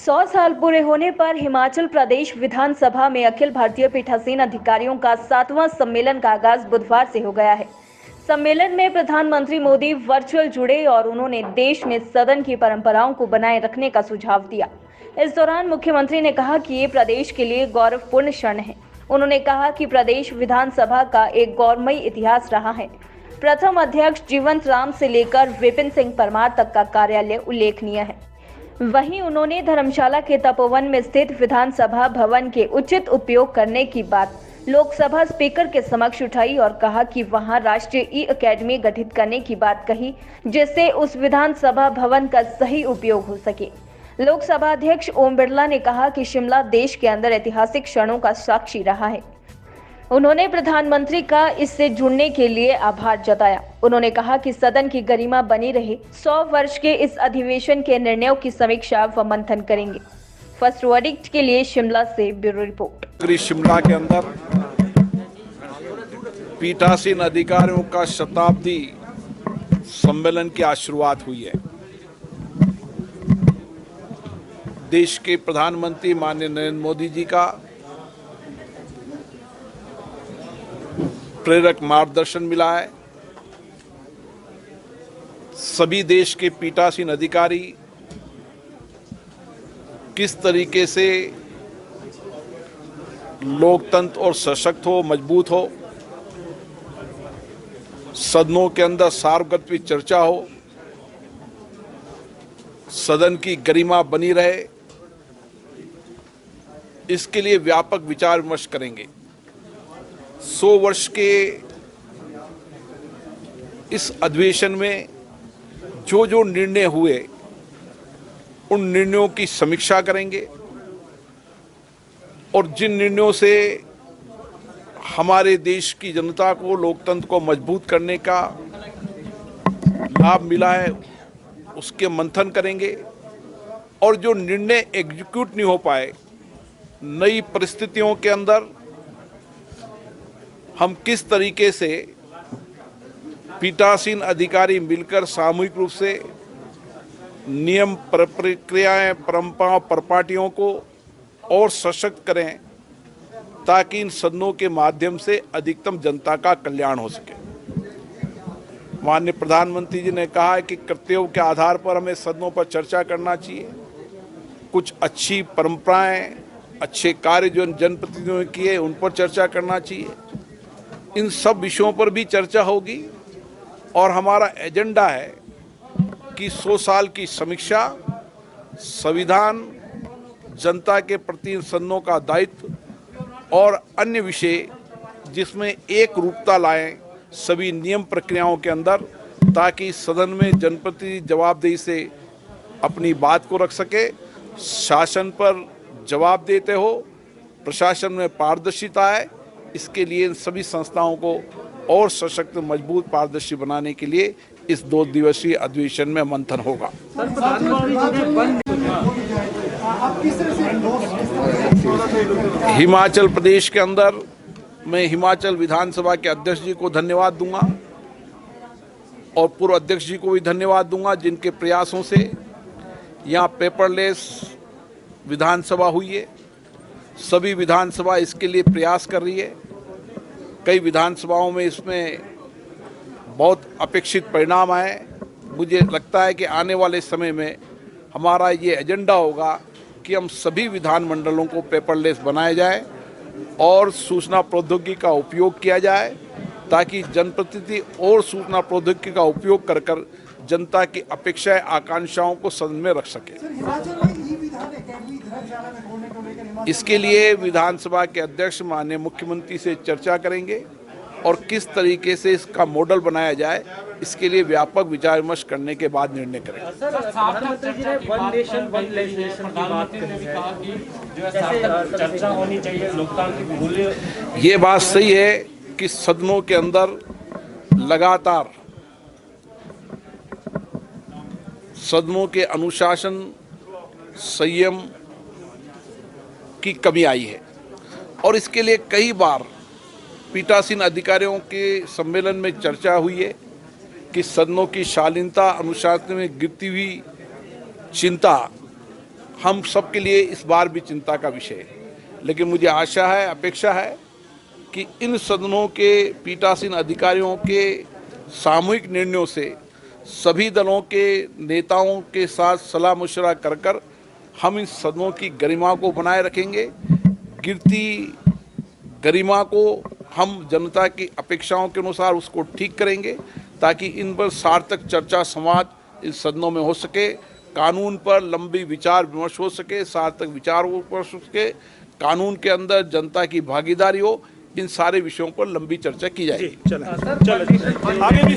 100 साल पूरे होने पर हिमाचल प्रदेश विधानसभा में अखिल भारतीय पीठासीन अधिकारियों का 7वां सम्मेलन का आगाज बुधवार से हो गया है। सम्मेलन में प्रधानमंत्री मोदी वर्चुअल जुड़े और उन्होंने देश में सदन की परंपराओं को बनाए रखने का सुझाव दिया। इस दौरान मुख्यमंत्री ने कहा कि ये प्रदेश के लिए गौरवपूर्ण क्षण है। उन्होंने कहा कि प्रदेश विधानसभा का एक गौरवमयी इतिहास रहा है। प्रथम अध्यक्ष जीवंत राम से लेकर विपिन सिंह परमार तक का कार्यालय उल्लेखनीय है। वहीं उन्होंने धर्मशाला के तपोवन में स्थित विधानसभा भवन के उचित उपयोग करने की बात लोकसभा स्पीकर के समक्ष उठाई और कहा कि वहां राष्ट्रीय ई अकेडमी गठित करने की बात कही, जिससे उस विधानसभा भवन का सही उपयोग हो सके। लोकसभा अध्यक्ष ओम बिरला ने कहा कि शिमला देश के अंदर ऐतिहासिक क्षणों का साक्षी रहा है। उन्होंने प्रधानमंत्री का इससे जुड़ने के लिए आभार जताया। उन्होंने कहा कि सदन की गरिमा बनी रहे, 100 वर्ष के इस अधिवेशन के निर्णयों की समीक्षा व मंथन करेंगे। फर्स्ट वर्डिक्ट के लिए शिमला से ब्यूरो रिपोर्ट। शिमला के अंदर पीठासीन अधिकारियों का शताब्दी सम्मेलन की आज शुरुआत हुई है। देश के प्रधानमंत्री माननीय नरेंद्र मोदी जी का प्रेरक मार्गदर्शन मिला है। सभी देश के पीठासीन अधिकारी किस तरीके से लोकतंत्र और सशक्त हो, मजबूत हो, सदनों के अंदर सार्वगत चर्चा हो, सदन की गरिमा बनी रहे, इसके लिए व्यापक विचार विमर्श करेंगे। 100 वर्ष के इस अधिवेशन में जो जो निर्णय हुए उन निर्णयों की समीक्षा करेंगे और जिन निर्णयों से हमारे देश की जनता को, लोकतंत्र को मजबूत करने का लाभ मिला है उसके मंथन करेंगे और जो निर्णय एग्जीक्यूट नहीं हो पाए, नई परिस्थितियों के अंदर हम किस तरीके से पीठासीन अधिकारी मिलकर सामूहिक रूप से नियम, प्रक्रियाएं, परंपराओं, परिपाटियों को और सशक्त करें ताकि इन सदनों के माध्यम से अधिकतम जनता का कल्याण हो सके। माननीय प्रधानमंत्री जी ने कहा है कि कर्तव्यों के आधार पर हमें सदनों पर चर्चा करना चाहिए। कुछ अच्छी परंपराएं, अच्छे कार्य जो जनप्रतिनिधियों ने किए उन पर चर्चा करना चाहिए। इन सब विषयों पर भी चर्चा होगी और हमारा एजेंडा है कि 100 साल की समीक्षा, संविधान, जनता के प्रति सदनों का दायित्व और अन्य विषय जिसमें एक रूपता लाएं सभी नियम प्रक्रियाओं के अंदर, ताकि सदन में जनप्रतिनिधि जवाबदेही से अपनी बात को रख सके, शासन पर जवाब देते हो, प्रशासन में पारदर्शिता है। इसके लिए इन सभी संस्थाओं को और सशक्त, मजबूत, पारदर्शी बनाने के लिए इस 2 दिवसीय अधिवेशन में मंथन होगा। हिमाचल प्रदेश के अंदर मैं हिमाचल विधानसभा के अध्यक्ष जी को धन्यवाद दूंगा और पूर्व अध्यक्ष जी को भी धन्यवाद दूंगा, जिनके प्रयासों से यहाँ पेपरलेस विधानसभा हुई है। सभी विधानसभा इसके लिए प्रयास कर रही है। कई विधानसभाओं में इसमें बहुत अपेक्षित परिणाम आए। मुझे लगता है कि आने वाले समय में हमारा ये एजेंडा होगा कि हम सभी विधानमंडलों को पेपरलेस बनाया जाए और सूचना प्रौद्योगिकी का उपयोग किया जाए, ताकि जनप्रतिनिधि और सूचना प्रौद्योगिकी का उपयोग कर कर जनता की अपेक्षाएं, आकांक्षाओं को सदन में रख सके। इसके लिए विधानसभा के अध्यक्ष माननीय मुख्यमंत्री से चर्चा करेंगे और किस तरीके से इसका मॉडल बनाया जाए, इसके लिए व्यापक विचार विमर्श करने के बाद निर्णय करेंगे। ये बात सही है कि सदनों के अंदर लगातार सदनों के अनुशासन, संयम की कमी आई है और इसके लिए कई बार पीठासीन अधिकारियों के सम्मेलन में चर्चा हुई है कि सदनों की शालीनता, अनुशासन में गिरती हुई चिंता हम सबके लिए इस बार भी चिंता का विषय है। लेकिन मुझे आशा है, अपेक्षा है कि इन सदनों के पीठासीन अधिकारियों के सामूहिक निर्णयों से सभी दलों के नेताओं के साथ सलाह मशवरा कर हम इन सदनों की गरिमा को बनाए रखेंगे। गिरती गरिमा को हम जनता की अपेक्षाओं के अनुसार उसको ठीक करेंगे, ताकि इन पर सार्थक चर्चा संवाद इस सदनों में हो सके, कानून पर लंबी विचार विमर्श हो सके, सार्थक विचार हो सके, कानून के अंदर जनता की भागीदारी हो। इन सारे विषयों पर लंबी चर्चा की जाएगी। चलो आगे भी